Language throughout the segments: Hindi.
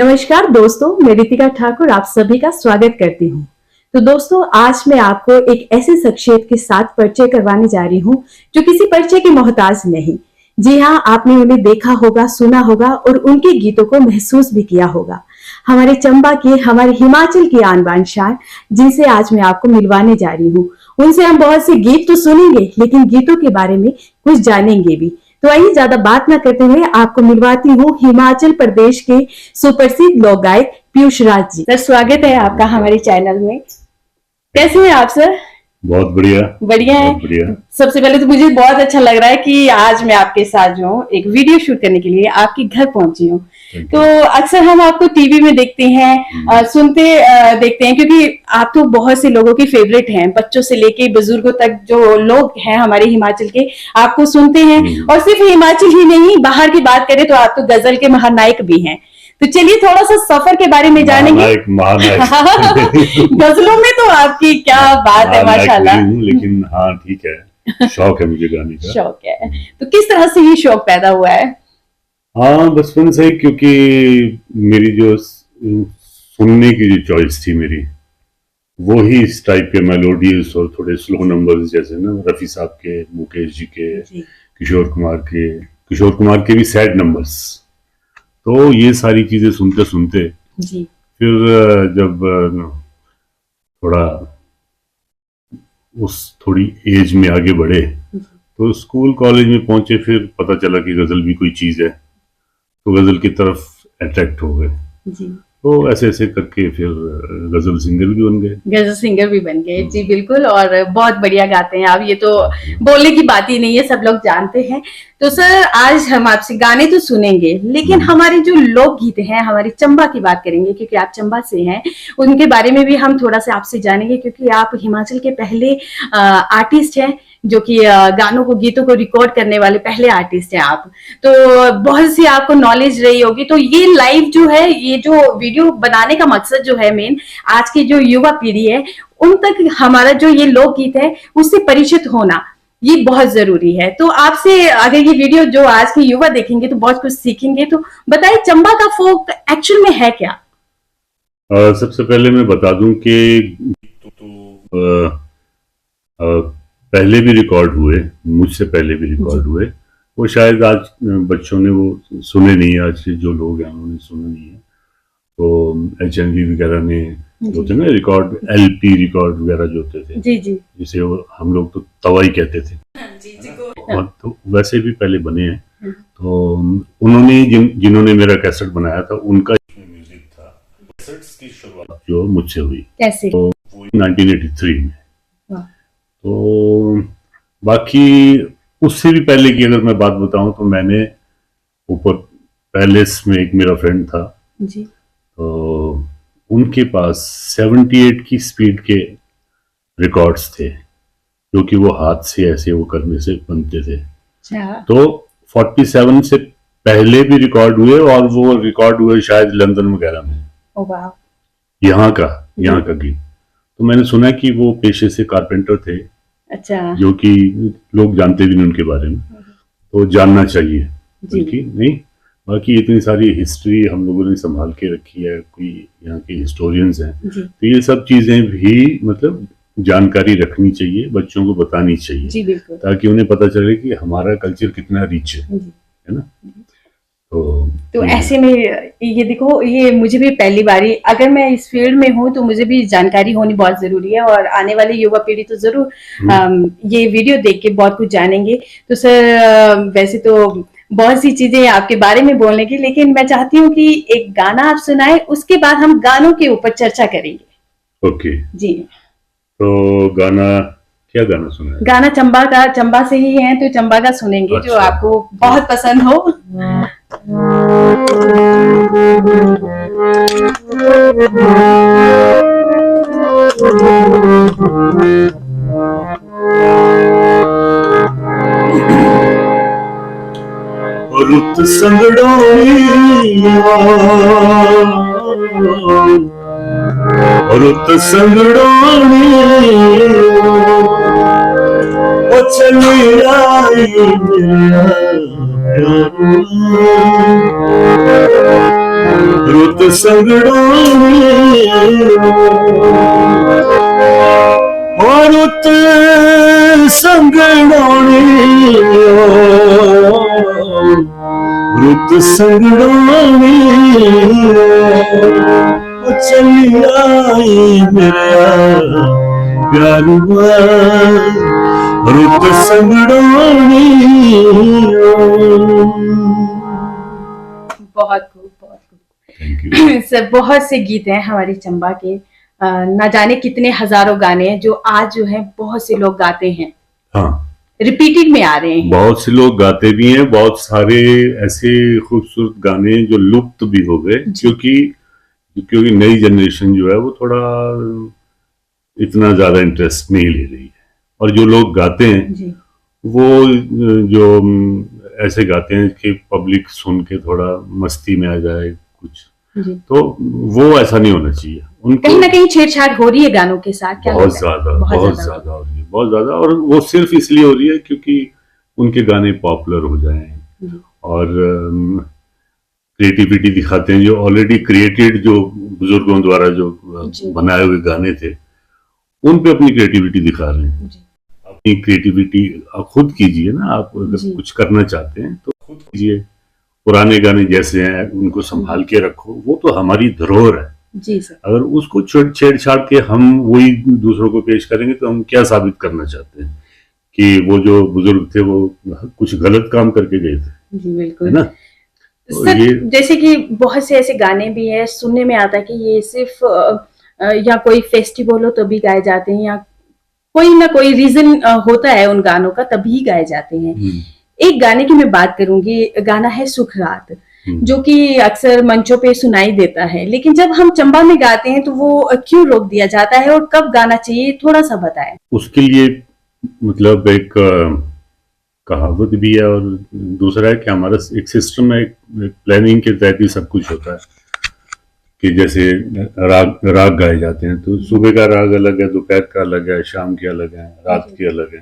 नमस्कार दोस्तों, मैं रितिका ठाकुर आप सभी का स्वागत करती हूँ। तो दोस्तों, आज मैं आपको एक ऐसे शख्सियत के साथ परिचय करवाने जा रही हूँ जो किसी परिचय की मोहताज नहीं। जी हाँ, आपने उन्हें देखा होगा, सुना होगा और उनके गीतों को महसूस भी किया होगा। हमारे चंबा के, हमारे हिमाचल की आन बान शान, जिनसे आज मैं आपको मिलवाने जा रही हूँ। उनसे हम बहुत से गीत तो सुनेंगे, लेकिन गीतों के बारे में कुछ जानेंगे भी। तो आइए ज्यादा बात ना करते हुए आपको मिलवाती हूँ हिमाचल प्रदेश के सुप्रसिद्ध लोक गायक पीयूष राज जी। सर, स्वागत है आपका हमारे चैनल में। कैसे हैं आप सर? बहुत बढ़िया। बढ़िया है। बढ़िया। सबसे पहले तो मुझे बहुत अच्छा लग रहा है कि आज मैं आपके साथ जो हूँ एक वीडियो शूट करने के लिए आपके घर पहुंची हूँ। तो अक्सर हम आपको टीवी में देखते हैं, सुनते देखते हैं, क्योंकि आप तो बहुत से लोगों के फेवरेट हैं, बच्चों से लेके बुजुर्गों तक जो लोग हैं हमारे हिमाचल के, आपको सुनते हैं। और सिर्फ हिमाचल ही नहीं, बाहर की बात करें तो आप तो गजल के महानायक भी हैं। तो चलिए थोड़ा सा सफर के बारे में जानेंगे। गजलों में तो आपकी क्या बात है, माशाल्लाह। लेकिन हाँ, ठीक है, शौक है मुझे गाने का। शौक है। तो किस तरह से ये शौक पैदा हुआ है? हाँ, बचपन से, क्योंकि मेरी जो सुनने की जो चॉइस थी मेरी, वो ही इस टाइप के मेलोडियस और थोड़े स्लो नंबर्स, जैसे ना रफी साहब के, मुकेश जी के, किशोर कुमार के भी सैड नंबर्स। तो ये सारी चीजें सुनते सुनते जी। फिर जब थोड़ा उस थोड़ी एज में आगे बढ़े तो स्कूल कॉलेज में पहुंचे, फिर पता चला कि गजल भी कोई चीज है, तो गजल की तरफ अट्रैक्ट हो गए जी। तो ऐसे ऐसे करके फिर गजल सिंगर भी बन गए। गजल सिंगर भी बन गए जी, बिल्कुल। और बहुत बढ़िया गाते हैं आप, ये तो बोलने की बात ही नहीं है, सब लोग जानते हैं। तो सर, आज हम आपसे गाने तो सुनेंगे, लेकिन हमारे जो लोकगीत हैं, हमारी चंबा की बात करेंगे, क्योंकि आप चंबा से हैं। उनके बारे में भी हम थोड़ा सा आपसे जानेंगे, क्योंकि आप हिमाचल के पहले आर्टिस्ट हैं जो कि गानों को, गीतों को रिकॉर्ड करने वाले पहले आर्टिस्ट हैं आप। तो बहुत सी आपको नॉलेज रही होगी। तो ये लाइव जो है, ये जो वीडियो बनाने का मकसद जो है मेन, आज की जो युवा पीढ़ी है उन तक हमारा जो ये लोकगीत है उससे परिचित होना, ये बहुत जरूरी है। तो आपसे अगर ये वीडियो जो आज के युवा देखेंगे तो बहुत कुछ सीखेंगे। तो बताइए, चंबा का फोक एक्चुअल में है क्या? सबसे पहले मैं बता दूं कि पहले भी रिकॉर्ड हुए, मुझसे पहले भी रिकॉर्ड हुए। वो शायद आज बच्चों ने वो सुने नहीं, आज के जो लोग हैं उन्होंने सुना नहीं है। तो HMV वगैरह ने होते ना रिकॉर्ड, LP रिकॉर्ड वगैरह जो होते थे जी जी, जिसे हम लोग तो तवाई कहते थे जी जी को। तो वैसे भी पहले बने हैं। तो उन्होंने जिन्होंने मेरा कैसेट बनाया था, उनका म्यूजिक था। कैसेट्स की शुरुआत जो मुझसे हुई कैसे, तो 1983 में। तो बाकी उससे भी पहले की अगर मैं बात बताऊं तो मैंने ऊपर पैलेस में एक मेरा फ्रेंड था जी, तो उनके पास 78 की स्पीड के रिकॉर्ड्स थे, जो कि वो हाथ से ऐसे वो करने से बनते थे। तो 47 से पहले भी रिकॉर्ड हुए, और वो रिकॉर्ड हुए शायद लंदन वगैरह में। यहाँ का गीत। तो मैंने सुना कि वो पेशे से कारपेंटर थे। अच्छा। जो कि लोग जानते भी नहीं उनके बारे में, तो जानना चाहिए बल्कि नहीं। बाकी इतनी सारी हिस्ट्री हम लोगों ने संभाल के रखी है, कोई यहाँ के हिस्टोरियंस हैं, तो ये सब चीजें भी मतलब जानकारी रखनी चाहिए, बच्चों को बतानी चाहिए जी, बिल्कुल, ताकि उन्हें पता चले कि हमारा कल्चर कितना रिच है ना। तो ऐसे में ये देखो, ये मुझे भी पहली बारी, अगर मैं इस फील्ड में हूँ तो मुझे भी जानकारी होनी बहुत जरूरी है, और आने वाली युवा पीढ़ी तो जरूर ये वीडियो देख के बहुत कुछ जानेंगे। तो सर, वैसे तो बहुत सी चीजें आपके बारे में बोलने की, लेकिन मैं चाहती हूँ कि एक गाना आप सुनाए, उसके बाद हम गानों के ऊपर चर्चा करेंगे। ओके जी। तो क्या गाना सुना है? गाना चंबा का, चंबा से ही है तो चंबा का सुनेंगे। अच्छा। जो आपको बहुत पसंद हो। रुत संगड़ोनी रुत संगड़ोनी ओ चलिया मेरा रुत संगड़ों और रुत संगड़ों रुत संगड़ों चलिया मेरा प्यारुआ रुत संगड़ों। बहुत खूब, बहुत खूब। थैंक यू सर, बहुत से गीत हैं हमारी चंबा के, ना जाने कितने हजारों गाने हैं जो आज जो है बहुत से लोग गाते हैं। हाँ, रिपीटेड में आ रहे हैं। बहुत से लोग गाते भी हैं, बहुत सारे ऐसे खूबसूरत गाने जो लुप्त भी हो गए, क्योंकि नई जनरेशन जो है वो थोड़ा इतना ज्यादा इंटरेस्ट नहीं ले रही है, और जो लोग गाते हैं जी। वो जो ऐसे गाते हैं कि पब्लिक सुन के थोड़ा मस्ती में आ जाए कुछ, जी। तो वो ऐसा नहीं होना चाहिए। उनको कहीं ना कहीं छेड़छाड़ हो रही है गानों के साथ, क्या बहुत लगता है? ज्यादा हो रही है, बहुत ज्यादा, और वो सिर्फ इसलिए हो रही है क्योंकि उनके गाने पॉपुलर हो जाएं और क्रिएटिविटी दिखाते हैं। जो ऑलरेडी क्रिएटेड, जो बुजुर्गों द्वारा जो बनाए हुए गाने थे, उन पे अपनी क्रिएटिविटी दिखा रहे हैं। अपनी क्रिएटिविटी खुद कीजिए ना, आप अगर कुछ करना चाहते हैं तो खुद कीजिए। पुराने गाने जैसे हैं उनको संभाल के रखो, वो तो हमारी धरोहर है जी सर। अगर उसको छेड़छाड़ के हम वही दूसरों को पेश करेंगे तो हम क्या साबित करना चाहते हैं कि वो जो बुजुर्ग थे वो कुछ गलत काम करके गए थे? जी बिल्कुल, है ना। तो सर, जैसे कि बहुत से ऐसे गाने भी है, सुनने में आता है कि ये सिर्फ या कोई फेस्टिवल हो तभी गाए जाते हैं, या कोई ना कोई रीजन होता है उन गानों का, तभी गाए जाते हैं। एक गाने की मैं बात करूंगी, गाना है सुख रात, जो कि अक्सर मंचों पे सुनाई देता है, लेकिन जब हम चंबा में गाते हैं तो वो क्यों रोक दिया जाता है और कब गाना चाहिए, थोड़ा सा बताएं। उसके लिए मतलब एक कहावत भी है, और दूसरा है कि हमारा एक सिस्टम है, एक प्लानिंग के तहत ही सब कुछ होता है। कि जैसे राग गाए जाते हैं तो सुबह का राग अलग है, दोपहर का अलग है, शाम के अलग है, रात के अलग है।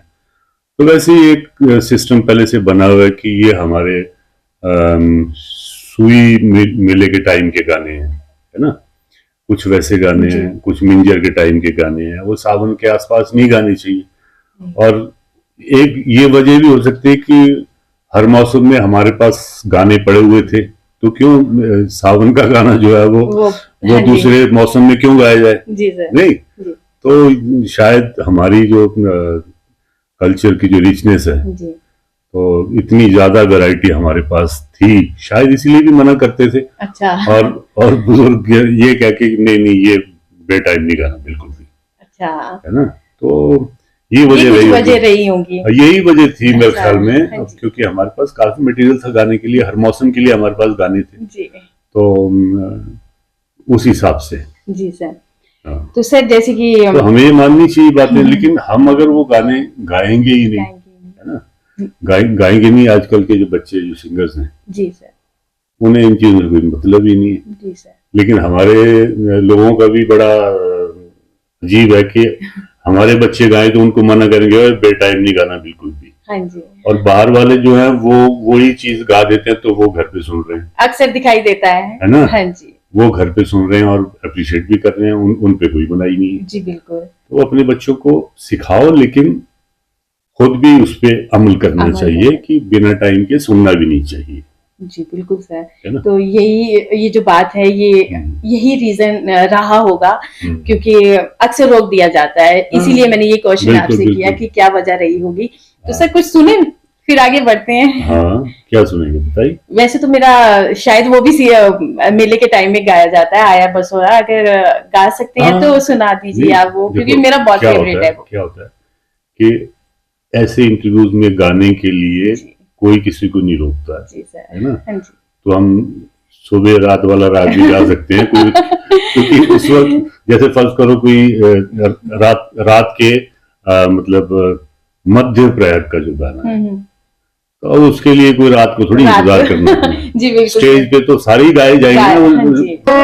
तो वैसे ही एक सिस्टम पहले से बना हुआ है कि ये हमारे सुई मेले के टाइम के गाने हैं, है ना। कुछ वैसे गाने हैं, कुछ मिंजर के टाइम के गाने हैं, वो सावन के आसपास नहीं गाने चाहिए। और एक ये वजह भी हो सकती है कि हर मौसम में हमारे पास गाने पड़े हुए थे, तो क्यों सावन का गाना जो है वो दूसरे मौसम में क्यों गाया जाए? जी सर। नहीं जी। तो शायद हमारी जो कल्चर की जो रिचनेस है जी, तो इतनी ज्यादा वैरायटी हमारे पास थी, शायद इसीलिए भी मना करते थे। अच्छा। और बुजुर्ग ये कह के नहीं ये बे टाइम नहीं गाना बिल्कुल भी। अच्छा, है ना। तो ये वजह रही होंगी, यही वजह थी मेरे ख्याल में। क्योंकि हमारे पास काफी मटेरियल था गाने के लिए, हर मौसम के लिए हमारे पास गाने थे जी। तो उस हिसाब से जी सर। तो सर जैसे कि तो हमें ये माननी चाहिए बातें, लेकिन हम अगर वो गाने गाएंगे ही नहीं, है ना, गाएंगे नहीं। आजकल के जो बच्चे, जो सिंगर्स हैं जी सर, उन्हें इन चीजों से कोई मतलब ही नहीं है जी सर। लेकिन हमारे लोगों का भी बड़ा अजीब है कि हमारे बच्चे गाएं तो उनको मना करेंगे बे टाइम नहीं गाना बिल्कुल भी। हाँ जी। और बाहर वाले जो हैं वो वही चीज गा देते हैं, तो वो घर पे सुन रहे हैं, अक्सर दिखाई देता है ना। हाँ जी। वो घर पे सुन रहे हैं और अप्रिशिएट भी कर रहे हैं, उन पे कोई बुराई नहीं है जी। बिल्कुल। तो अपने बच्चों को सिखाओ, लेकिन खुद भी उस पे अमल करना चाहिए कि बिना टाइम के सुनना भी नहीं चाहिए जी। बिल्कुल सर। तो ये जो बात है, यही रीजन रहा होगा, क्योंकि अक्सर रोक दिया जाता है, इसीलिए मैंने ये क्वेश्चन आपसे किया कि क्या वजह रही होगी। तो सर कुछ सुने, फिर आगे बढ़ते हैं। हाँ, क्या सुनेंगे बताइए। वैसे तो मेरा शायद वो भी मेले के टाइम में गाया जाता है, आया बसोरा, अगर गा सकते हैं तो सुना दीजिए आप वो, क्योंकि मेरा बहुत फेवरेट है। क्या होता है कि ऐसे इंटरव्यूज में गाने के लिए कोई किसी को नहीं रोकता है ना। तो हम सुबह रात वाला राग भी गा सकते हैं कोई, क्योंकि उस वक्त जैसे फर्ज करो कोई रात के मतलब मध्य प्रहर का जो गाना है, तो उसके लिए कोई रात को थोड़ी इंतजार करना है। स्टेज पे तो सारे ही गाए जाएंगे ना।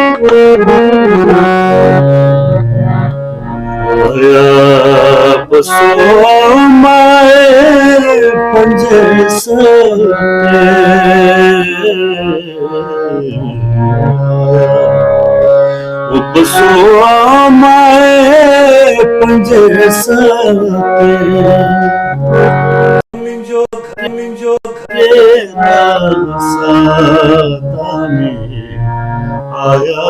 बसो आमाए पंजे साथे मुंहिंजो घरे साताने आया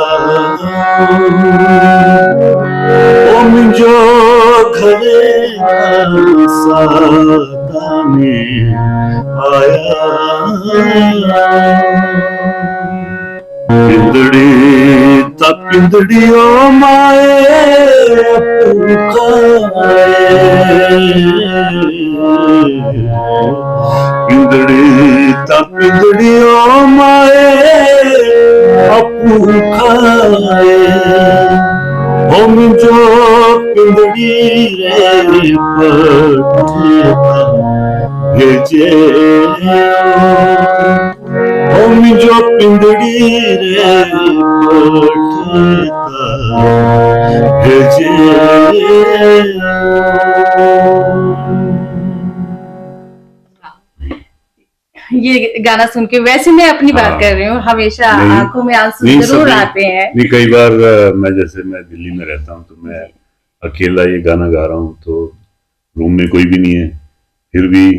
ओ मुंहिंजो घरे साताने आया पिंदड़ी ता पिंदड़ी ओ माए पिंदड़ी ता पिंदड़ी ओ माए अपू खाए ओ मुंहिंजो पिंदड़ी रे पठेता भेजे ओ मुंहिंजो पिंदड़ी रे पठेता भेजे ये गाना सुन के वैसे मैं अपनी बात हाँ। कर रही हूँ, हमेशा नहीं, आंखों में आंसू नहीं, जरूर सभी- आते हैं। नहीं, कई बार मैं दिल्ली में रहता हूँ तो मैं अकेला ये गाना गा रहा हूँ तो रूम में कोई भी नहीं है, फिर भी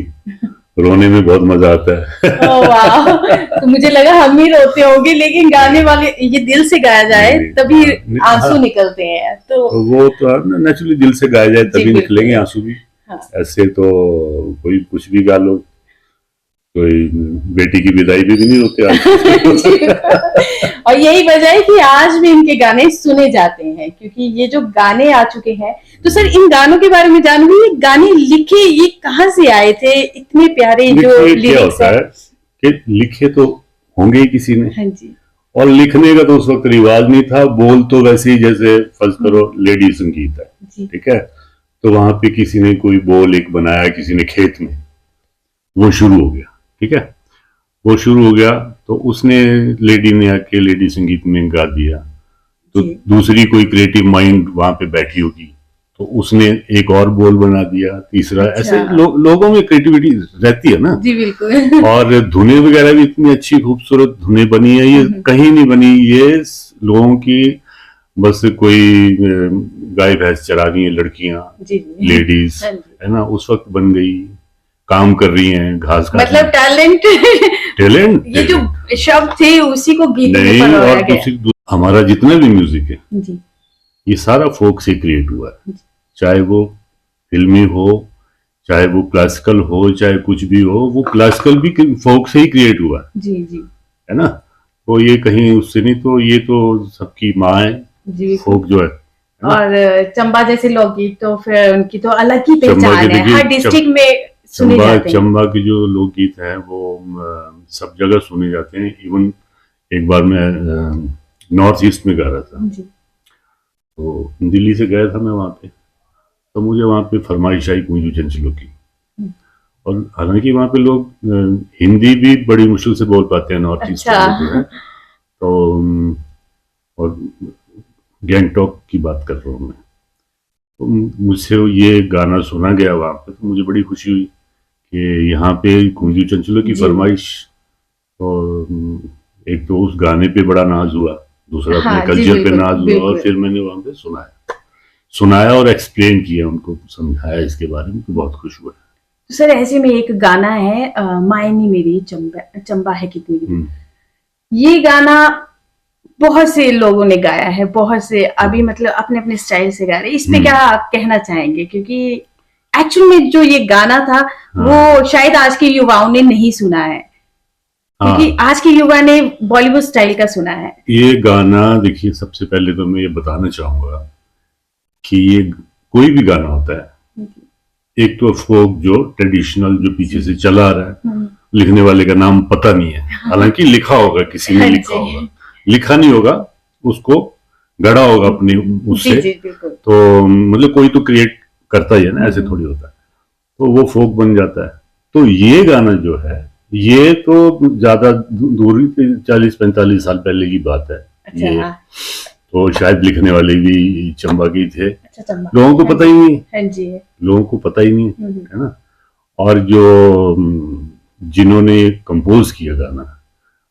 रोने में बहुत मजा आता है। ओह वाह, तो मुझे लगा हम ही रोते होंगे, लेकिन गाने वाले ये दिल से गाया जाए नहीं, तभी नहीं, आंसू हाँ। निकलते हैं। तो तो वो तो नेचुरली दिल से गाया जाए जी, तभी बिल्कुल। निकलेंगे आंसू भी। हाँ। ऐसे तो कोई कुछ भी गा लो, कोई बेटी की विदाई भी नहीं होते आज। और यही वजह है कि आज भी इनके गाने सुने जाते हैं, क्योंकि ये जो गाने आ चुके हैं। तो सर इन गानों के बारे में जानूंगी, ये गाने लिखे ये कहाँ से आए थे, इतने प्यारे जो लिखे क्या लिरिक्स होता है कि लिखे तो होंगे ही किसी ने, हाँ जी, और लिखने का तो उस वक्त रिवाज नहीं था। बोल तो वैसे ही जैसे फर्ज करो लेडी संगीत है, जी, ठीक है, तो वहां पे किसी ने कोई बोल एक बनाया, किसी ने खेत में, वो शुरू हो गया, ठीक है, वो शुरू हो गया तो उसने लेडी ने आके लेडी संगीत में गा दिया, तो जी। दूसरी कोई क्रिएटिव माइंड वहां पे बैठी होगी तो उसने एक और बोल बना दिया, तीसरा, अच्छा। ऐसे लोगों में क्रिएटिविटी रहती है ना। जी बिल्कुल। और धुनें वगैरह भी इतनी अच्छी खूबसूरत धुनें बनी है, ये कहीं नहीं बनी, ये लोगों की बस कोई गाय भैंस चरा रही है लड़कियां, जी, जी। लेडीज, हाँ जी। है ना, उस वक्त बन गई, काम कर रही हैं, घास काट मतलब टैलेंट ये जो शब्द थे उसी को गीत में नहीं। परोया और गया। हमारा जितना भी म्यूजिक है जी, ये सारा फोक से क्रिएट हुआ है, चाहे वो फिल्मी हो, चाहे वो क्लासिकल हो, चाहे कुछ भी हो, वो क्लासिकल भी फोक से ही क्रिएट हुआ जी, जी, है ना। तो ये कहीं उससे नहीं, तो ये तो सबकी माँ है जी। फोक जो है ना? और चंबा जैसे लोकगीत तो फिर उनकी तो अलग ही चंबा पहचान के है, देखिए, हर डिस्ट्रिक्ट में सुने जाते हैं। चंबा के जो लोकगीत हैं वो सब जगह सुने जाते हैं। इवन एक बार मैं नॉर्थ ईस्ट में गा रहा था, जी, तो दिल्ली से गया था मैं वहाँ पे, तो मुझे वहाँ पे फरमाइश आई कुंजू चंचलों की, और हालांकि वहाँ पे लोग हिंदी भी बड़ी मुश्किल से बोल पाते हैं, नॉर्थ ईस्ट अच्छा। वाले जो हैं। तो और गैंगटॉक की बात कर रहा हूँ मैं, तो मुझसे ये गाना सुना गया वहाँ पे, तो मुझे बड़ी खुशी हुई कि यहाँ पे कुंजू चंचलों की जी। फरमाइश, और एक तो उस गाने पे बड़ा नाज हुआ, दूसरा हाँ, अपने जी, कल्चर पे बिल्कुल, नाज हुआ, बिल्कुल। और फिर मैंने वहाँ पे सुनाया और एक्सप्लेन किया, उनको समझाया इसके बारे में, तो बहुत खुश हुआ। तो सर ऐसे में एक गाना है मायनी मेरी चंबा चंबा है कितनी, ये गाना बहुत से लोगों ने गाया है, बहुत से अभी मतलब अपने अपने स्टाइल से गा रहे हैं। इस पे क्या आप कहना चाहेंगे, क्योंकि एक्चुअल में जो ये गाना था वो शायद आज के युवाओं ने नहीं सुना है, क्योंकि आज के युवा ने बॉलीवुड स्टाइल का सुना है। ये गाना देखिए, सबसे पहले तो मैं ये बताना चाहूंगा कि ये कोई भी गाना होता है, एक तो फोक जो ट्रेडिशनल जो पीछे से चला आ रहा है, लिखने वाले का नाम पता नहीं है, हालांकि लिखा होगा, किसी ने लिखा होगा, लिखा नहीं होगा, उसको गढ़ा होगा अपने उससे। जी, जी, बिल्कुल। तो मतलब कोई तो क्रिएट करता ही है ना, ऐसे थोड़ी होता है, तो वो फोक बन जाता है। तो ये गाना जो है ये तो ज्यादा दूरी 40-45 साल पहले की बात है। अच्छा, ये तो शायद लिखने वाले भी चंबा के थे, अच्छा, चंबा। लोगों को पता ही नहीं, हाँ जी, लोगों को पता ही नहीं है ना। और जो जिन्होंने कंपोज किया गाना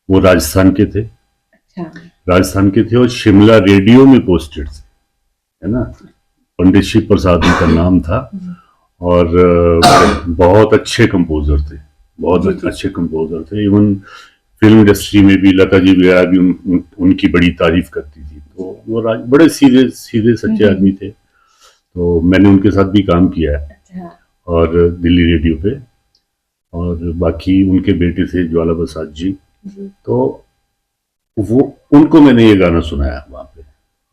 वो राजस्थान के थे, अच्छा, राजस्थान के थे और शिमला रेडियो में पोस्टेड थे, है ना। पंडित शिव प्रसाद उनका नाम था और बहुत अच्छे कंपोजर थे, बहुत अच्छे कंपोजर थे। इवन फिल्म इंडस्ट्री में भी लता जी वगैरह भी उनकी बड़ी तारीफ करती थी। तो वो बड़े सीधे सीधे सच्चे आदमी थे। तो मैंने उनके साथ भी काम किया है। अच्छा। और दिल्ली रेडियो पे, और बाकी उनके बेटे थे ज्वाला प्रसाद जी। तो वो उनको मैंने ये गाना सुनाया वहाँ पे,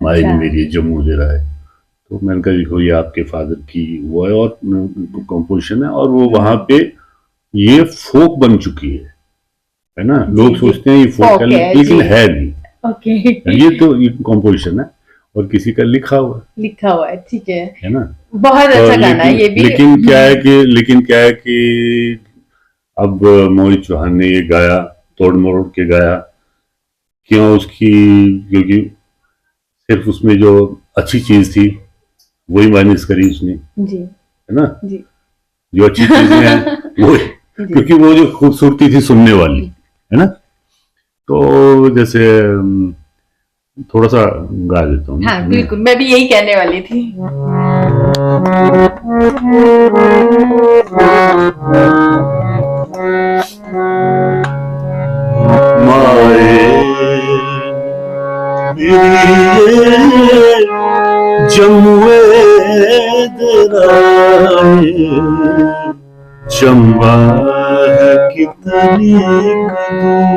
माए ने मेरी जम्मू दे रहा है। तो मैंने कहा देखो ये आपके फादर की वो है और कंपोजिशन है, और वो वहाँ पे ये फोक बन चुकी है ना। लोग सोचते हैं ये फोक है लेकिन है नहीं। ओके। ये तो ये कंपोजिशन है और किसी का लिखा हुआ है, ठीक है ना। बहुत अच्छा गाना है ये भी। लेकिन क्या है कि अब मोहित चौहान ने ये गाया, तोड़ मरोड़ के गाया, क्यों उसकी, क्योंकि सिर्फ उसमें जो अच्छी चीज थी वही माइनस करी उसने जी, है ना जी। जो अच्छी चीजें हैं वो, क्योंकि वो जो खूबसूरती थी सुनने वाली, है ना। तो जैसे थोड़ा सा गा देता हूँ। हाँ बिल्कुल, मैं भी यही कहने वाली थी। जमुए दराए चंबा है कितनी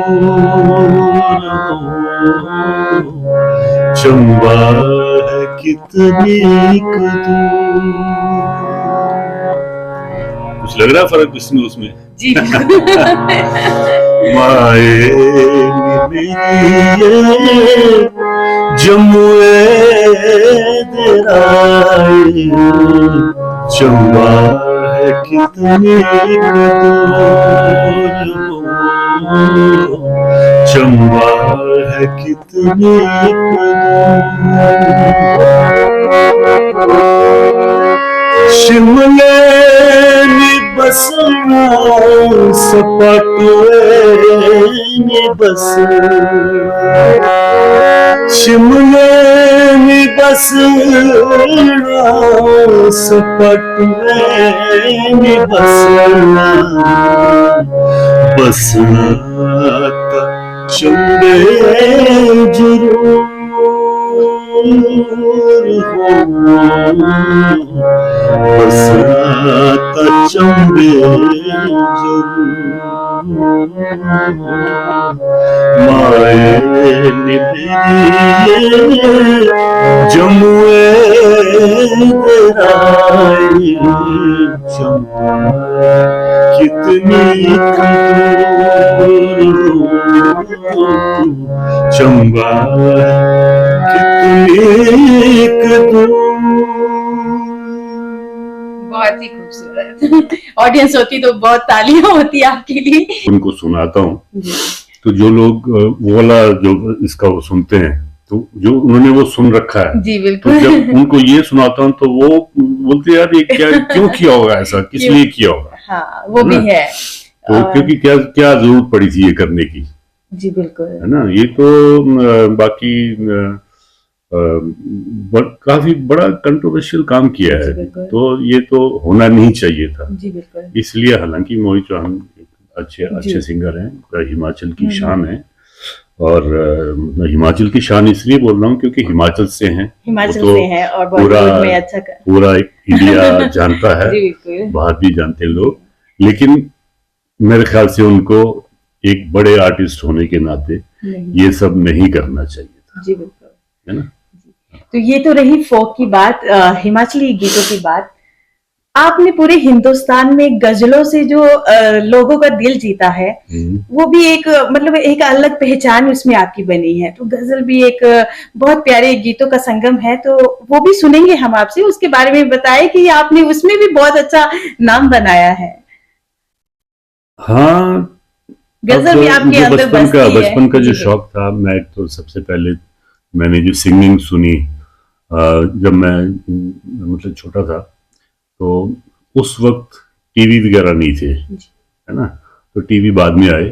दूर, चंबा है कितनी दूर। कुछ लग रहा है फर्क इसमें उसमें जी। माए जमुए दराए चंबा है कितनी दूर, चंबा है कितनी दूर। शिमले बसना सपाटुए बस, शिमले बसना सपाटुए बसना, बसना चंबे जरूर हो, बसना चंबे जरूर। माए जमुए दराए चंबा कितनी दूर, चंबा कितनी दूर। बहुत ही खूबसूरत। ऑडियंस होती तो बहुत तालियां होती आपके लिए। उनको सुनाता हूँ तो जो लोग वो वाला जो इसका वो सुनते हैं, तो जो उन्होंने वो सुन रखा है जी बिल्कुल, तो जब उनको ये सुनाता हूँ तो वो बोलते यार ये क्या, क्यों किया होगा ऐसा, किस लिए किया होगा। हाँ वो भी है। तो क्योंकि क्या क्या जरूरत पड़ी थी ये करने की। जी बिल्कुल, है ना। ये तो बाकी काफी बड़ा कंट्रोवर्शियल काम किया है, तो ये तो होना नहीं चाहिए था। जी बिल्कुल। इसलिए हालांकि मोहित चौहान अच्छे सिंगर हैं, हिमाचल की शान है। और हिमाचल की शान इसलिए बोल रहा हूँ क्योंकि हिमाचल से हैं, हिमाचल तो से हैं और बॉलीवुड में अच्छा पूरा इंडिया जानता है, बाहर भी जानते हैं लोग। लेकिन मेरे ख्याल से उनको एक बड़े आर्टिस्ट होने के नाते ये सब नहीं करना चाहिए था। जी बिल्कुल, है ना। तो ये तो रही फोक की बात, हिमाचली गीतों की बात। आपने पूरे हिंदुस्तान में गजलों से जो लोगों का दिल जीता है, वो भी एक मतलब एक अलग पहचान उसमें आपकी बनी है। तो गजल भी एक बहुत प्यारे गीतों का संगम है, तो वो भी सुनेंगे हम आपसे। उसके बारे में बताएं कि आपने उसमें भी बहुत अच्छा नाम बनाया है। हाँ, गजल भी आपके अंदर बचपन का जो शौक था, मैं तो सबसे पहले मैंने जो सिंगिंग सुनी जब मैं मतलब छोटा था, तो उस वक्त टीवी वगैरह नहीं थे, है ना। तो टीवी बाद में आए।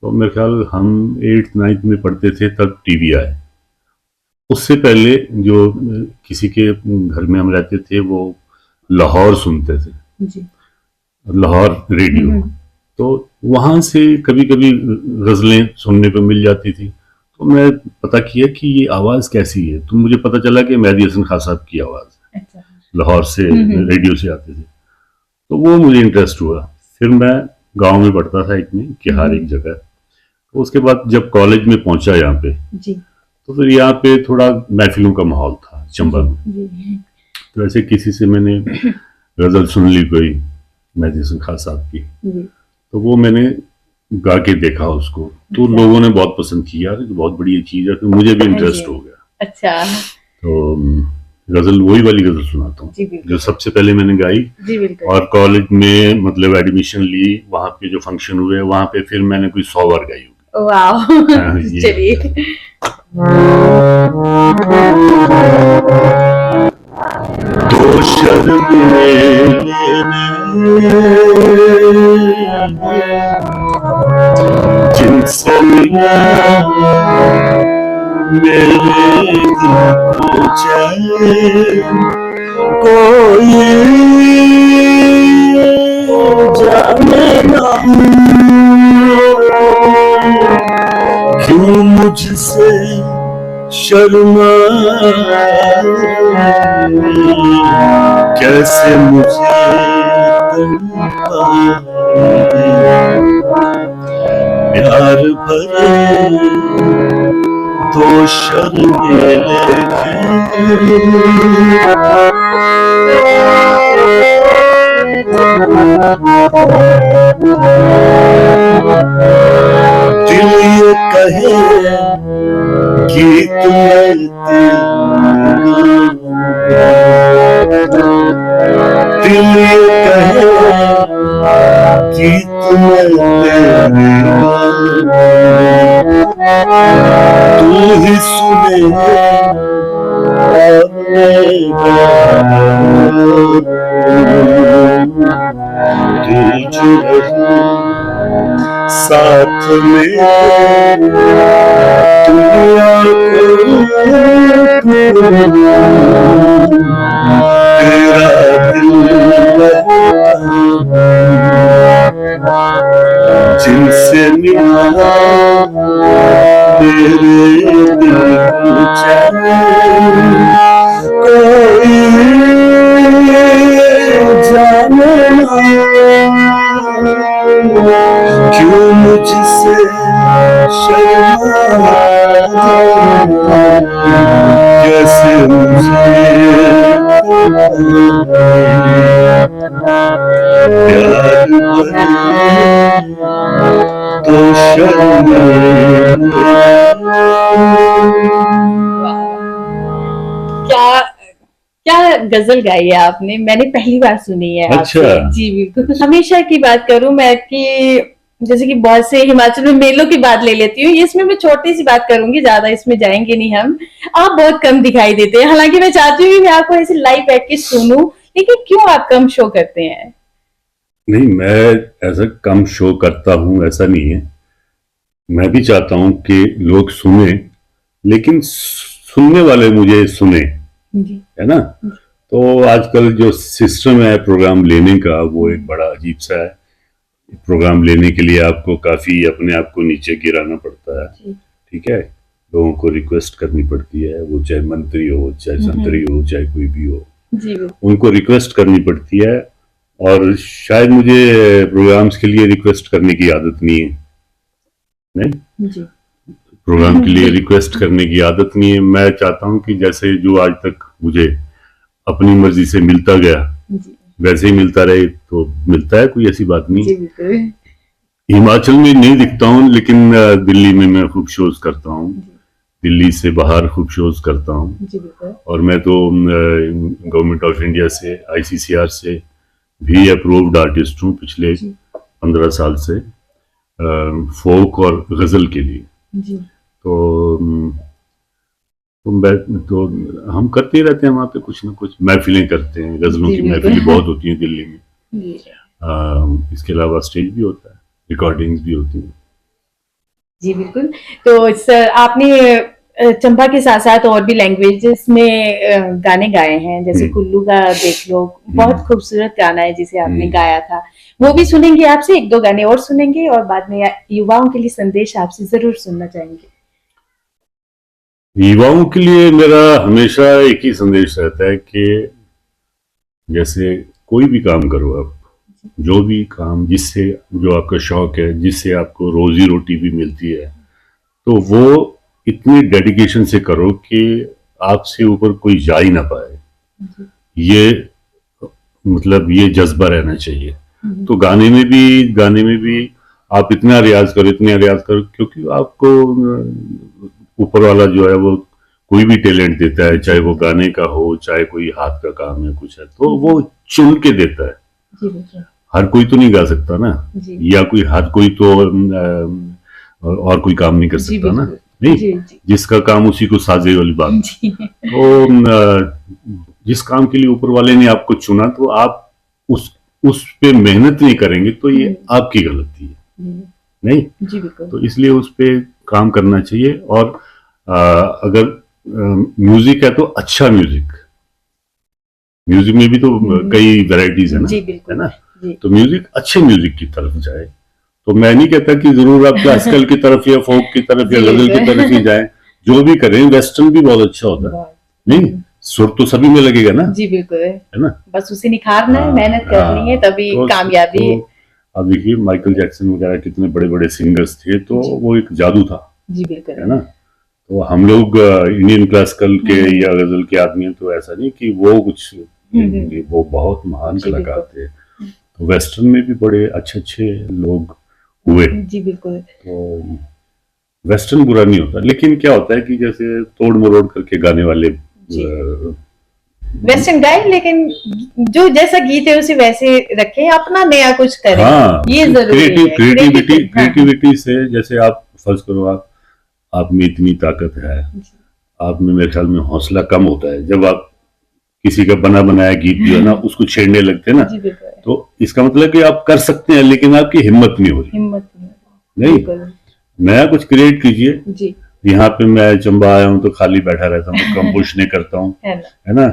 तो मेरे ख्याल हम 8th-9th में पढ़ते थे तब टीवी आए। उससे पहले जो किसी के घर में हम रहते थे वो लाहौर सुनते थे, जी। लाहौर रेडियो। तो वहां से कभी कभी गजलें सुनने को मिल जाती थी। तो मैं पता किया कि ये आवाज कैसी है, तो मुझे पता चला कि मेहदी हसन खान साहब की आवाज है, अच्छा। लाहौर से रेडियो से आते थे। तो वो मुझे इंटरेस्ट हुआ। फिर मैं गांव में पढ़ता था एक में किहार एक जगह। तो उसके बाद जब कॉलेज में पहुंचा यहाँ पे जी। तो फिर यहाँ पे थोड़ा महफिलों का माहौल था चंबा में। जी। तो ऐसे किसी से मैंने गजल सुन ली कोई मेहदी हसन खान साहब की, जी। तो वो मैंने गा के देखा उसको, तो लोगों ने बहुत पसंद किया, यार तो बहुत बढ़िया चीज है, तो मुझे भी इंटरेस्ट हो गया। अच्छा। तो गजल वही वाली गजल सुनाता हूँ जो सबसे पहले मैंने गाई। जी बिल्कुल। और कॉलेज में मतलब एडमिशन ली, वहाँ पे जो फंक्शन हुए वहाँ पे फिर मैंने कोई 100 बार गाई होगी। वाह। चलिए। तो शर्मिले जिनसे मिला मेरे दिल को चैन, कोई जाने ना क्यों मुझसे शर्मा, कैसे मुझे प्यार भरे तो शर्मिले दिल ये कहे कि दिल ये कहे कि तू ही सुने साथ में तेरा दिल जिनसे मिला मेरे दिल को चैन, कोई जाने ना क्यों मुझसे शर्मा, कैसे मुझे प्यार भरे तो शर्मिले। क्या क्या गजल गाई है आपने, मैंने पहली बार सुनी है। अच्छा। जी बिल्कुल। हमेशा की बात करूं मैं कि जैसे कि बहुत से हिमाचल में मेलों की बात ले लेती हूँ, इसमें मैं छोटी सी बात करूंगी, ज्यादा इसमें जाएंगे नहीं हम। आप बहुत कम दिखाई देते हैं, हालांकि मैं चाहती हूँ कि मैं आपको ऐसे लाइव बैठ के सुनूं, लेकिन क्यों आप कम शो करते हैं? नहीं, मैं ऐसा कम शो करता हूँ ऐसा नहीं है। मैं भी चाहता हूँ कि लोग सुने, लेकिन सुनने वाले मुझे सुने, है ना। तो आजकल जो सिस्टम है प्रोग्राम लेने का वो एक बड़ा अजीब सा है। प्रोग्राम लेने के लिए आपको काफी अपने आप को नीचे गिराना पड़ता है, ठीक है। लोगों को रिक्वेस्ट करनी पड़ती है, वो चाहे मंत्री हो, चाहे संतरी हो, चाहे कोई भी हो, उनको रिक्वेस्ट करनी पड़ती है। और शायद मुझे प्रोग्राम्स के लिए रिक्वेस्ट करने की आदत नहीं है, नहीं जी। प्रोग्राम के लिए रिक्वेस्ट करने की आदत नहीं है। मैं चाहता हूं कि जैसे जो आज तक मुझे अपनी मर्जी से मिलता गया वैसे ही मिलता रहे, तो मिलता है, कोई ऐसी बात नहीं। हिमाचल में नहीं दिखता हूँ, लेकिन दिल्ली में मैं खूब शोज करता हूँ, दिल्ली से बाहर खूब शोज करता हूँ। और मैं तो गवर्नमेंट ऑफ इंडिया से, ICCR से भी अप्रूव्ड आर्टिस्ट हूँ पिछले 15 साल से, फोक और गजल के लिए। तो हम करते ही रहते हैं वहाँ पे कुछ ना कुछ महफिलें करते हैं, गजलों की महफिलें बहुत होती हैं दिल्ली में। इसके अलावा स्टेज भी होता है, रिकॉर्डिंग्स भी होती हैं। जी बिल्कुल। तो सर आपने चंपा के साथ साथ और भी लैंग्वेजेस में गाने गाए हैं, जैसे कुल्लू का देख लो, बहुत खूबसूरत गाना है जिसे आपने गाया था, वो भी सुनेंगे आपसे, एक दो गाने और सुनेंगे और बाद में युवाओं के लिए संदेश आपसे जरूर सुनना चाहेंगे। युवाओं के लिए मेरा हमेशा एक ही संदेश रहता है कि जैसे कोई भी काम करो आप, जो भी काम जिससे जो आपका शौक है, जिससे आपको रोजी रोटी भी मिलती है, तो वो इतनी डेडिकेशन से करो कि आपसे ऊपर कोई जा ही ना पाए। ये मतलब ये जज्बा रहना चाहिए। तो गाने में भी आप इतना रियाज करो क्योंकि आपको ऊपर वाला जो है वो कोई भी टैलेंट देता है, चाहे वो गाने का हो, चाहे कोई हाथ का काम है, कुछ है, तो वो चुन के देता है। हर कोई तो नहीं गा सकता ना, या हर कोई तो और कोई काम नहीं कर सकता ना, नहीं। जिसका काम उसी को साजे वाली बात। तो जिस काम के लिए ऊपर वाले ने आपको चुना, तो आप उस पे मेहनत नहीं करेंगे तो ये आपकी गलती है, नहीं। तो इसलिए उस पे काम करना चाहिए। और अगर म्यूजिक है तो अच्छा म्यूजिक में भी तो कई वैरायटीज है ना, है ना। तो म्यूजिक अच्छे म्यूजिक की तरफ जाए। तो मैं नहीं कहता कि जरूर आप क्लासिकल की तरफ या फोक की तरफ या गजल की तरफ ही जाएं, जो भी करें। वेस्टर्न भी बहुत अच्छा होता है, नहीं, सुर तो सभी में लगेगा ना। जी बिल्कुल, है ना, बस उसे निखारना है, मेहनत करनी है, तभी कामयाबी। अब देखिए माइकल जैक्सन वगैरह कितने बड़े बड़े सिंगर्स थे, तो वो एक जादू था। जी बिल्कुल, है ना। तो हम लोग इंडियन क्लासिकल के या गजल के आदमी हैं, तो ऐसा नहीं कि वो कुछ, वो बहुत महान कलाकार थे। तो वेस्टर्न में भी बड़े अच्छे लोग हुए। जी बिल्कुल। तो वेस्टर्न बुरा नहीं होता, लेकिन क्या होता है कि जैसे तोड़ मरोड़ करके गाने वाले वेस्टर्न गाए, लेकिन जो जैसा गीत है उसे वैसे रखें, अपना नया कुछ करें। हाँ, ये जरूरी है। क्रिएटिविटी से, जैसे आप फर्ज करो, आप में इतनी ताकत है, आप में मेरे ख्याल में हौसला कम होता है जब आप किसी का बना बनाया गीत जो है ना उसको छेड़ने लगते हैं ना, तो इसका मतलब कि आप कर सकते हैं, लेकिन आपकी हिम्मत नहीं हो रही। नहीं, नया कुछ क्रिएट कीजिए। यहाँ पे मैं चंबा आया हूँ तो खाली बैठा रहता हूँ, कंपोजिशन करता हूँ, है ना।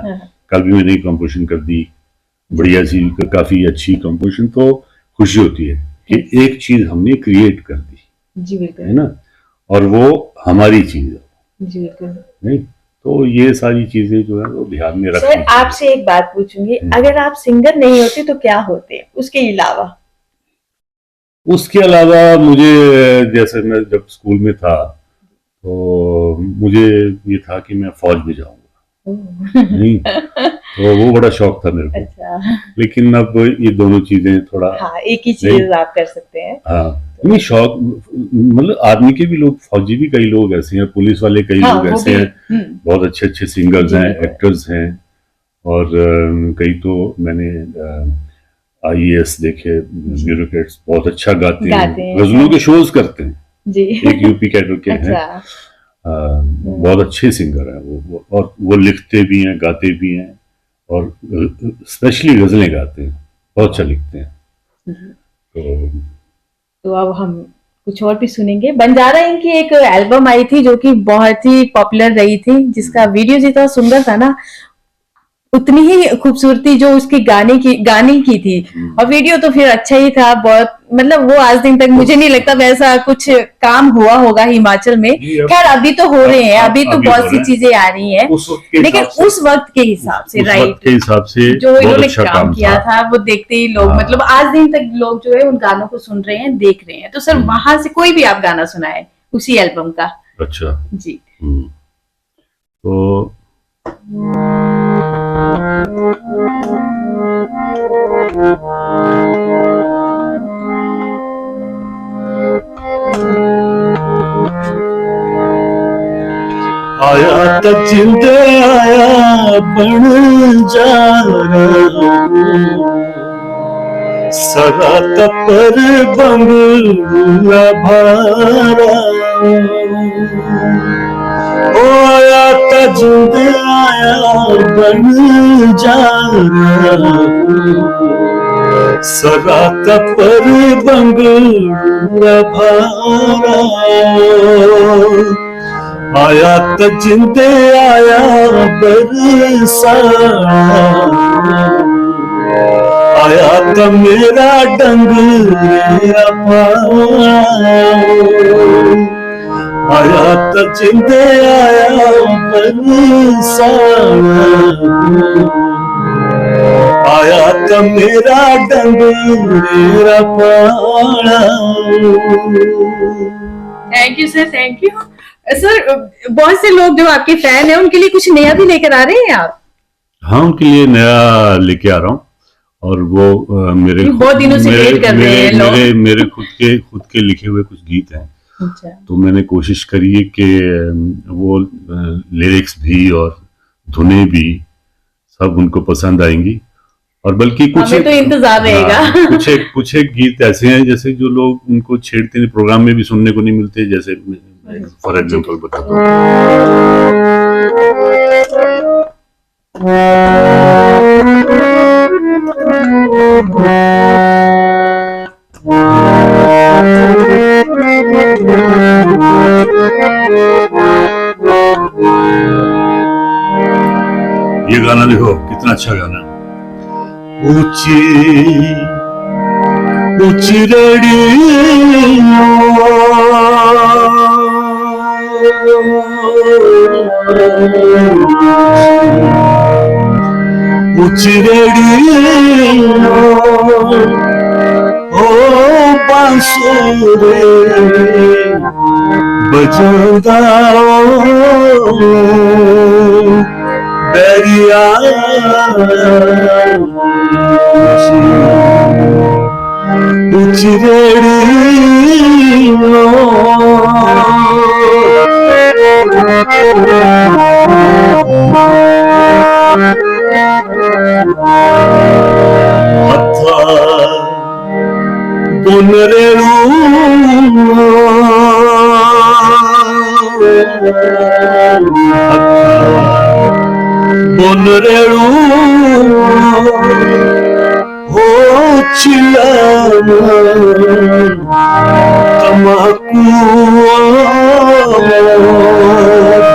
कल भी मैंने कंपोजिशन कर दी, बढ़िया सी, काफी अच्छी कंपोजिशन। तो खुशी होती है कि एक चीज हमने क्रिएट कर दी, है ना, और वो हमारी चीज है, नहीं। तो ये सारी चीजें जो है वो ध्यान में रखनी। सर आपसे एक बात पूछूंगी, अगर आप सिंगर नहीं होते तो क्या होते उसके अलावा? मुझे, जैसे मैं जब स्कूल में था तो मुझे ये था कि मैं फौज में जाऊंगा, नहीं, तो वो बड़ा शौक था मेरे को। अच्छा। लेकिन अब ये दोनों चीजें थोड़ा, हाँ, एक ही चीज आप कर सकते हैं। हाँ, नहीं, शौक मतलब आदमी के भी लोग, फौजी भी कई लोग ऐसे हैं, पुलिस वाले कई लोग ऐसे हैं, बहुत अच्छे सिंगर्स हैं, एक्टर्स हैं। और कई तो मैंने IAS देखे, ब्यूरोक्रेट्स बहुत अच्छा गाते हैं, गजलों के शोज करते हैं। जी। एक यूपी कैडर के हैं, बहुत अच्छे सिंगर हैं वो, और वो लिखते भी हैं, गाते भी हैं, और स्पेशली गजलें गाते हैं, बहुत अच्छा लिखते हैं। तो अब हम कुछ और भी सुनेंगे। बंजारा इनकी एक एल्बम आई थी जो कि बहुत ही पॉपुलर रही थी, जिसका वीडियो जितना सुंदर था ना, उतनी ही खूबसूरती जो उसकी गाने की थी। और वीडियो तो फिर अच्छा ही था बहुत, मतलब वो आज दिन तक मुझे नहीं लगता वैसा कुछ काम हुआ होगा हिमाचल में। खैर अभी तो हो रहे हैं, अभी तो बहुत सी चीजें आ रही हैं, लेकिन उस वक्त के हिसाब से, राइट, के हिसाब से जो इन्होंने काम किया था वो देखते ही लोग, मतलब आज दिन तक लोग जो है उन गानों को सुन रहे हैं, देख रहे हैं। तो सर वहां से कोई भी आप गाना सुनाए उसी एल्बम का। अच्छा जी। तो आया तक जिंद आया बन जाना, सगा तपर बंगला भारा, ओ आया तक जिंद आया बन जाना, सरात पर बंगला भारा आया त जिंदे आया बरसा आया त मेरा डंगरा आया त जिंदे आया बरसा आया त मेरा डंगरा पाला। Thank you sir, thank you sir. बहुत से लोग जो आपके फैन हैं उनके लिए कुछ नया भी लेकर आ रहे हैं आप? हाँ, उनके लिए नया लेके आ रहा हूँ और वो मेरे बहुत दिनों से वेट कर रहे हैं लोग। मेरे खुद के लिखे हुए कुछ गीत हैं। अच्छा। तो मैंने कोशिश करी है कि वो लिरिक्स भी और धुनें भी सब उनको पसंद आएंगी और बल्कि कुछ हमें तो इंतजार रहेगा। कुछ एक गीत ऐसे हैं जैसे जो लोग उनको छेड़ते हैं, प्रोग्राम में भी सुनने को नहीं मिलते। जैसे फॉर एग्जाम्पल बताता हूँ, ये गाना देखो कितना अच्छा गाना। ऊंची ऊंची रेडियो ओ बांसुरी बजादा दरिया ऊंच रेडियो हथा बुनरेणु बुनरेणु हो चिल्लाना तमाकू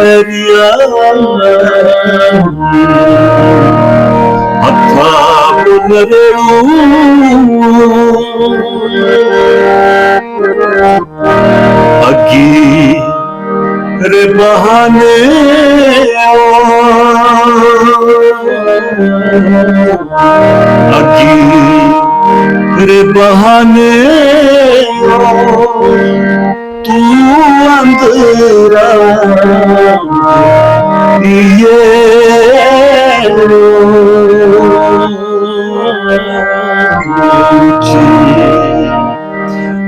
दरिया हथा बुनरेणु अगी रे बहाने अगी रे बहाने तू अंधेरा ये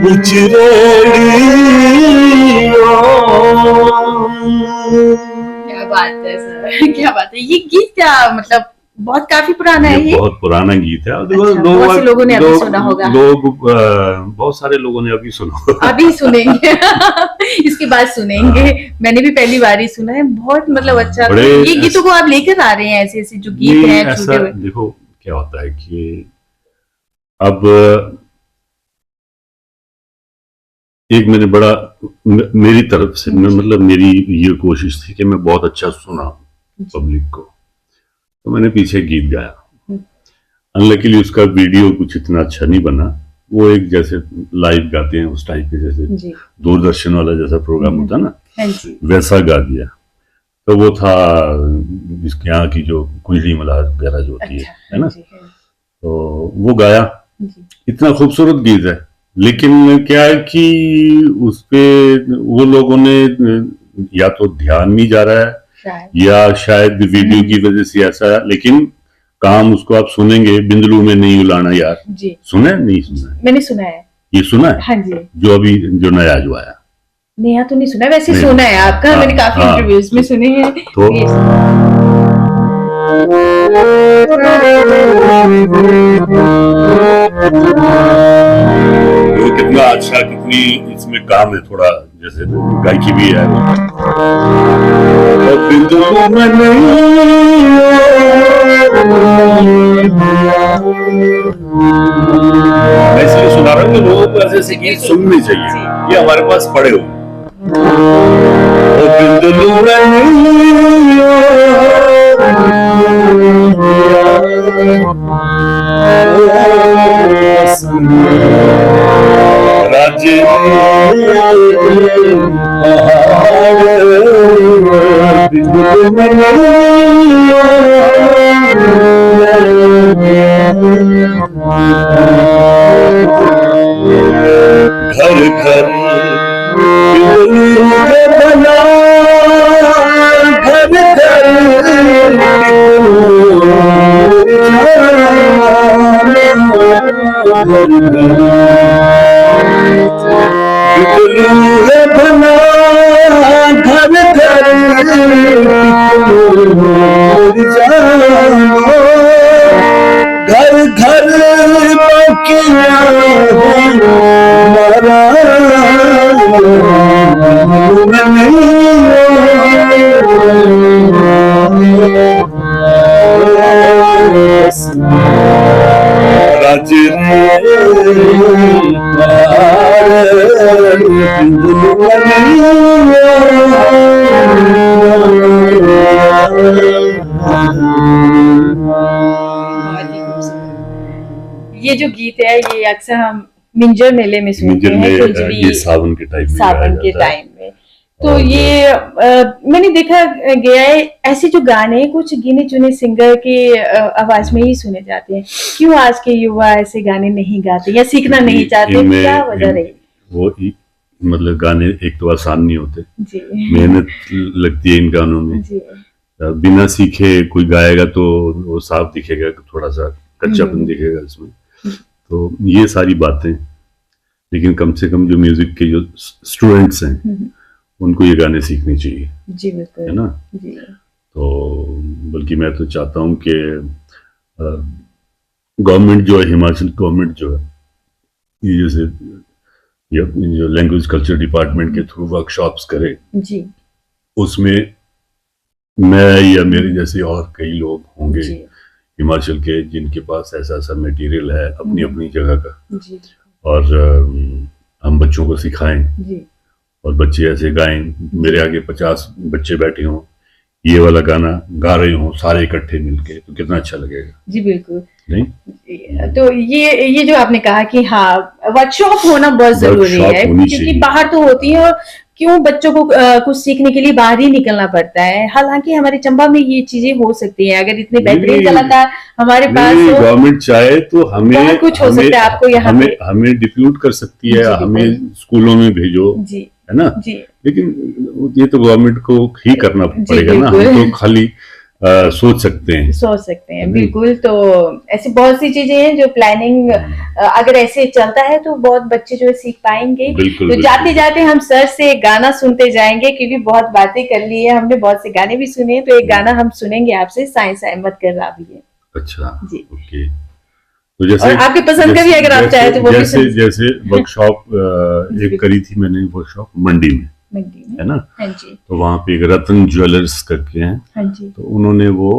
ऊंच रेडियो। क्या बात है सर, क्या बात है। ये गीत क्या मतलब बहुत काफी पुराना है? ये बहुत पुराना गीत है। अच्छा, बहुत से लोगों ने अभी सुना होगा। बहुत सारे लोगों ने अभी सुना होगा। अभी सुनेंगे इसके बाद सुनेंगे। मैंने भी पहली बार ही सुना है। बहुत मतलब अच्छा। ये गीतों को आप लेकर आ रहे हैं, ऐसे ऐसे जो गीत हैं छूटे हुए। देखो क्या होता है कि अब एक मैंने बड़ा मेरी तरफ से मतलब मेरी ये कोशिश थी कि मैं बहुत अच्छा सुना पब्लिक को, तो मैंने पीछे गीत गाया। अनलकीली उसका वीडियो कुछ इतना अच्छा नहीं बना। वो एक जैसे लाइव गाते हैं उस टाइप के, जैसे दूरदर्शन वाला जैसा प्रोग्राम होता है ना, वैसा गा दिया। तो वो था जिसके यहाँ की जो कुंडली मल्हार वगैरह जो होती है ना, तो वो गाया। इतना खूबसूरत गीत है, लेकिन क्या है कि उस पे वो लोगों ने या तो ध्यान नहीं जा रहा है या शायद वीडियो की वजह से ऐसा है। लेकिन काम उसको आप सुनेंगे, बिंदलू में नहीं उलाना यार जी। सुना है? नहीं सुना है? मैंने सुना है। ये सुना है? हाँ जी। जो अभी जो नया जो आया, नया तो नहीं सुना, वैसे सुना है आपका। हाँ, मैंने काफी इंटरव्यूज में सुने हैं। तो वो कितना अच्छा, कितनी इसमें काम है, थोड़ा जैसे गायकी भी है। जैसे गीत सुनने चाहिए, ये हमारे पास पड़े हो। राजे घर घर बना, घर ये जो गीत है ये अक्सर हम मिंजर मेले में सुनते हैं, ये सावन के टाइम में, सावन के टाइम में। तो ये मैंने देखा गया है ऐसे जो गाने कुछ गिने चुने सिंगर के आवाज में ही सुने जाते हैं। क्यों आज के युवा ऐसे गाने नहीं गाते या सीखना नहीं चाहते, क्या वजह रही? वो मतलब गाने एक तो आसान नहीं होते जी, मेहनत लगती है इन गानों में जी। बिना सीखे कोई गाएगा तो वो साफ दिखेगा, थोड़ा सा कच्चापन दिखेगा इसमें। तो ये सारी बातें, लेकिन कम से कम जो म्यूजिक के जो स्टूडेंट्स हैं उनको ये गाने सीखने चाहिए जी, बिल्कुल, है ना जी। तो बल्कि मैं तो चाहता हूँ कि गवर्नमेंट जो है, हिमाचल गवर्नमेंट जो है, ये जैसे जो लैंग्वेज कल्चर डिपार्टमेंट के थ्रू वर्कशॉप्स करे जी, उसमें मैं या मेरे जैसे और कई लोग होंगे हिमाचल के जिनके पास ऐसा ऐसा मटेरियल है अपनी अपनी जगह का जी। और हम बच्चों को सिखाएं जी। और बच्चे ऐसे गाएं, मेरे आगे 50 बच्चे बैठे हों, ये वाला गाना गा रहे हों सारे इकट्ठे मिलके, तो कितना अच्छा लगेगा जी। बिल्कुल नहीं, तो ये जो आपने कहा कि हाँ वर्कशॉप होना बहुत जरूरी है, क्योंकि बाहर तो होती है और क्यों बच्चों को कुछ सीखने के लिए बाहर ही निकलना पड़ता है। हालांकि हमारे चंबा में ये चीजें हो सकती हैं, अगर इतने बेहतरीन कलाकार हमारे पास हो, गवर्नमेंट चाहे तो हमें कुछ हो सकता है। आपको यहाँ हमें डिप्यूट कर सकती है, हमें स्कूलों में भेजो जी, है ना जी। लेकिन ये तो गवर्नमेंट को ही करना पड़ेगा ना, हम तो खाली सोच सकते हैं बिल्कुल। तो ऐसी बहुत सी चीजें हैं जो प्लानिंग अगर ऐसे चलता है तो बहुत बच्चे जो है सीख पाएंगे। तो जाते जाते हम सर से गाना सुनते जाएंगे, क्योंकि बहुत बातें कर ली है हमने, बहुत से गाने भी सुने, तो एक गाना हम सुनेंगे आपसे, साइंस अहमद कर रहा भी है। अच्छा जी, ओके। तो जैसे और आपकी पसंद का भी अगर आप चाहे तो वो जैसे वर्कशॉप एक करी थी मैंने, वर्कशॉप मंडी में है ना, हाँ जी। तो वहाँ पे एक रतन ज्वेलर्स करके हैं, हाँ जी। तो उन्होंने वो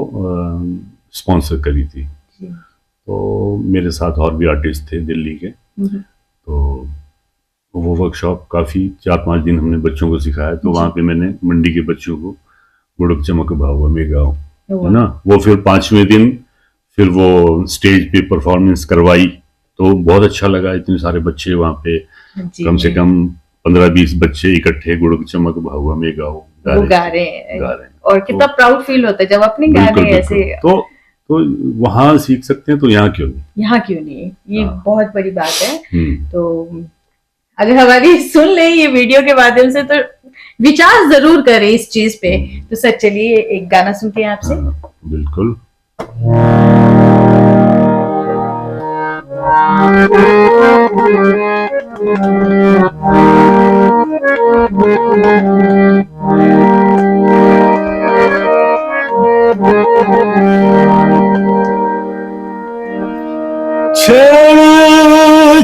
स्पॉन्सर करी थी जी। तो मेरे साथ और भी आर्टिस्ट थे दिल्ली के, तो वो वर्कशॉप काफी 4-5 दिन हमने बच्चों को सिखाया। तो वहाँ पे मैंने मंडी के बच्चों को गुड़क चमक भाव में गाओ, है ना, वो फिर 5वें दिन फिर वो स्टेज पे परफॉर्मेंस करवाई, तो बहुत अच्छा लगा। इतने सारे बच्चे वहाँ पे, कम से कम 15-20 बच्चे इकट्ठे गुड़क चमक भाहुआ में गा रहे हैं। और कितना प्राउड फील होता है जब अपने गाने ऐसे, तो वहाँ सीख सकते हैं, तो यहाँ क्यों नहीं, ये बहुत बड़ी बात है। तो अगर हमारी सुन ले ये वीडियो के माध्यम से तो विचार जरूर करें इस चीज पे। तो सर चलिए एक गाना सुनते हैं आपसे। बिल्कुल।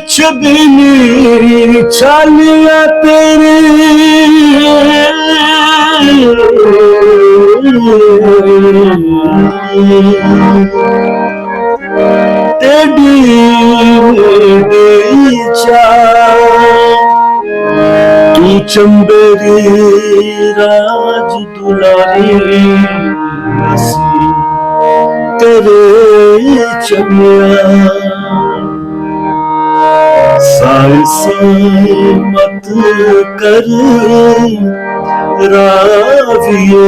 छबिनी चालिया तेरी टेढ़ी चंबेरी राज दुलारी बसी तेरे चमिया साए साए मत कर राविए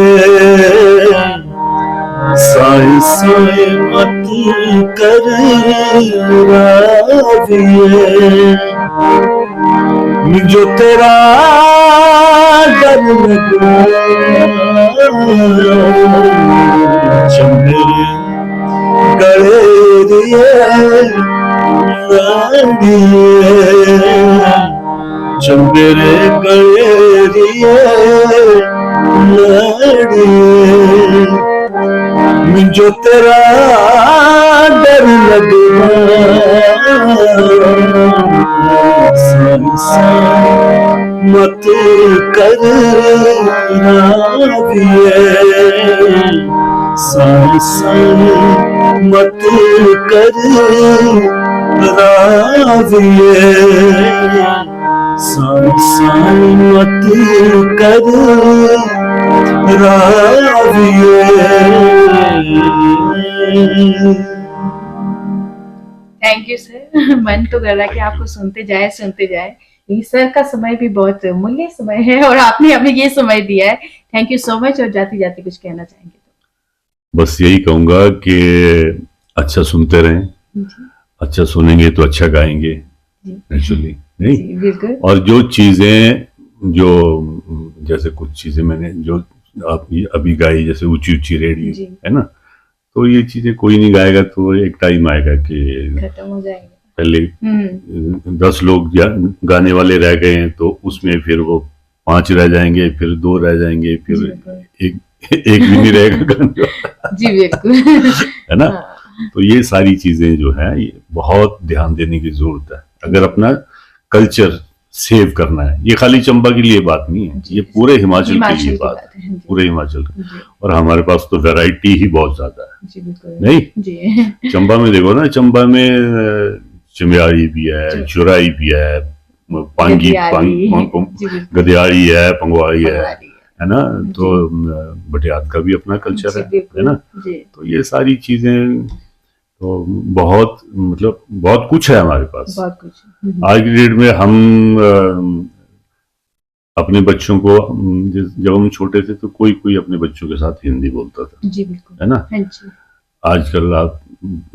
साए साए मत कर राविए जो तेरा डर लगा चंबेरे गले दिए चंबेरे गले दिए लड़िए जो तेरा डर लगना मत कर राविए मत कर राविए मत कर राविए। Thank you sir. मन तो कर रहा है कि आपको सुनते जाए। ये सर का समय भी बहुत मूल्य समय है और आपने हमें ये समय दिया है। Thank you so much. और जाते जाते कुछ कहना चाहेंगे तो? बस यही कहूंगा कि अच्छा सुनते रहें, अच्छा सुनेंगे तो अच्छा गाएंगे नेचुरली, नहीं? बिल्कुल। और जो चीजें जो जैसे कुछ चीजें मैंने जो आप अभी गाई, जैसे ऊंची ऊंची रेडी है ना, तो ये चीजें कोई नहीं गाएगा तो एक टाइम आएगा कि खत्म हो जाएगा। पहले 10 लोग गाने वाले रह गए हैं तो उसमें फिर वो 5 रह जाएंगे, फिर 2 रह जाएंगे, फिर एक भी नहीं रहेगा गाने वाला। जी बिल्कुल। है ना? तो ये सारी चीजें जो है ये बहुत ध्यान देने की जरूरत है अगर अपना कल्चर सेव करना है। ये खाली चंबा के लिए बात नहीं है, ये पूरे हिमाचल के लिए बात है, पूरे हिमाचल। और हमारे पास तो वैरायटी ही बहुत ज्यादा है, नहीं? चंबा में देखो ना, चंबा में चमियाड़ी भी है, चुराई भी है, पांगी गदियाड़ी है, पंगवाड़ी है ना? तो भटियात का भी अपना कल्चर है ना? तो ये सारी चीजें तो बहुत मतलब बहुत कुछ है हमारे पास। बहुत कुछ। आज की डेट में हम अपने बच्चों को, जब हम छोटे थे तो कोई कोई अपने बच्चों के साथ हिंदी बोलता था, जी बिल्कुल, है ना? आजकल आप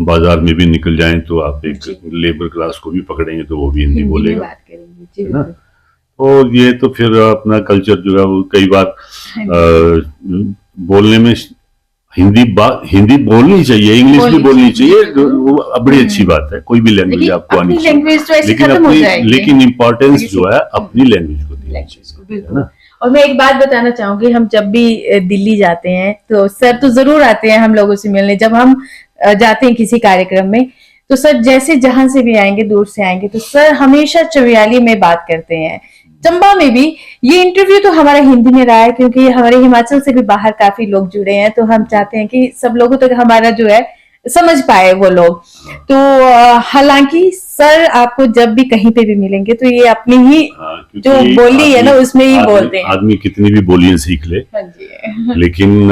बाजार में भी निकल जाएं तो आप एक लेबर क्लास को भी पकड़ेंगे तो वो भी हिंदी बोलेगा, है ना? और ये तो फिर अपना कल्चर जो है वो कई बार बोलने में हिंदी बोलनी चाहिए, इंग्लिश भी बोलनी चाहिए, वो बड़ी अच्छी बात है। कोई भी लैंग्वेज आपको आनी चाहिए, लेकिन इम्पोर्टेंस जो है अपनी लैंग्वेज को देनी चाहिए, है ना? और मैं एक बात बताना चाहूंगी, हम जब भी दिल्ली जाते हैं तो सर तो जरूर आते हैं हम लोगों से मिलने। जब हम जाते हैं किसी कार्यक्रम में तो सर जैसे जहां से भी आएंगे, दूर से आएंगे, तो सर हमेशा चमियाली में बात करते हैं। चंबा में भी ये इंटरव्यू तो हमारा हिंदी में रहा है क्योंकि हमारे हिमाचल से भी बाहर काफी लोग जुड़े हैं, तो हम चाहते हैं कि सब लोगों तक हमारा जो है समझ पाए वो लोग। तो हालांकि सर आपको जब भी कहीं पे भी मिलेंगे तो ये अपनी ही जो बोली है ना उसमें ही बोलते हैं। आदमी कितनी भी बोलियां सीख ले, लेकिन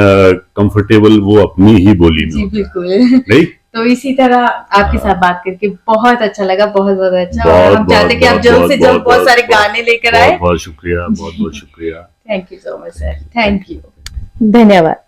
कंफर्टेबल वो अपनी ही बोली में। जी बिल्कुल, नहीं? तो इसी तरह आपके साथ बात करके बहुत अच्छा लगा, बहुत बहुत अच्छा। और हम चाहते हैं कि आप जल्द से जल्द बहुत सारे गाने लेकर आए। बहुत शुक्रिया, बहुत शुक्रिया। Thank you so much sir, thank you, धन्यवाद।